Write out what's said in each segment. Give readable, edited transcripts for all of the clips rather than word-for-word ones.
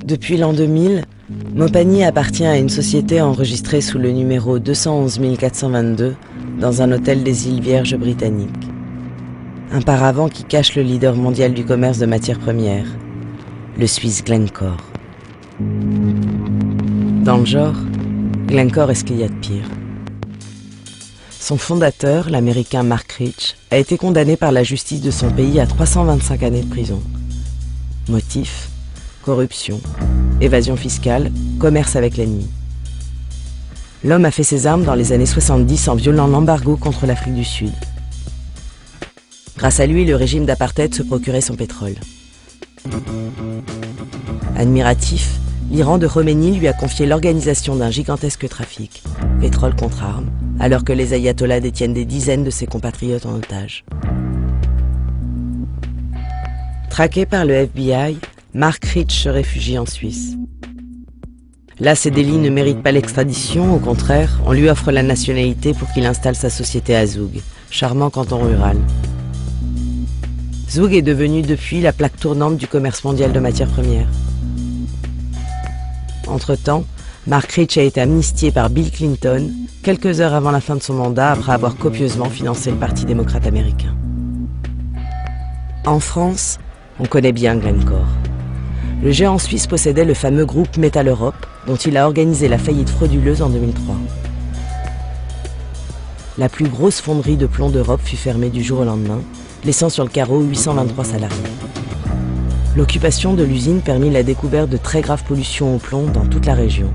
Depuis l'an 2000, Mopani appartient à une société enregistrée sous le numéro 211 422 dans un hôtel des îles Vierges britanniques. Un paravent qui cache le leader mondial du commerce de matières premières, le Suisse Glencore. Dans le genre, Glencore est ce qu'il y a de pire. Son fondateur, l'américain Mark Rich, a été condamné par la justice de son pays à 325 années de prison. Motif : corruption, évasion fiscale, commerce avec l'ennemi. L'homme a fait ses armes dans les années 70 en violant l'embargo contre l'Afrique du Sud. Grâce à lui, le régime d'apartheid se procurait son pétrole. Admiratif, l'Iran de Khomeini lui a confié l'organisation d'un gigantesque trafic, pétrole contre armes, alors que les ayatollahs détiennent des dizaines de ses compatriotes en otage. Traqué par le FBI, Mark Rich se réfugie en Suisse. Là, ses délits ne méritent pas l'extradition, au contraire, on lui offre la nationalité pour qu'il installe sa société à Zoug, charmant canton rural. Zoug est devenu depuis la plaque tournante du commerce mondial de matières premières. Entre-temps, Mark Rich a été amnistié par Bill Clinton, quelques heures avant la fin de son mandat, après avoir copieusement financé le Parti démocrate américain. En France, on connaît bien Glencore. Le géant suisse possédait le fameux groupe Metal Europe, dont il a organisé la faillite frauduleuse en 2003. La plus grosse fonderie de plomb d'Europe fut fermée du jour au lendemain, laissant sur le carreau 823 salariés. L'occupation de l'usine permit la découverte de très graves pollutions au plomb dans toute la région.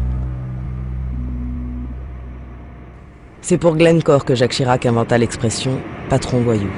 C'est pour Glencore que Jacques Chirac inventa l'expression « patron voyou ».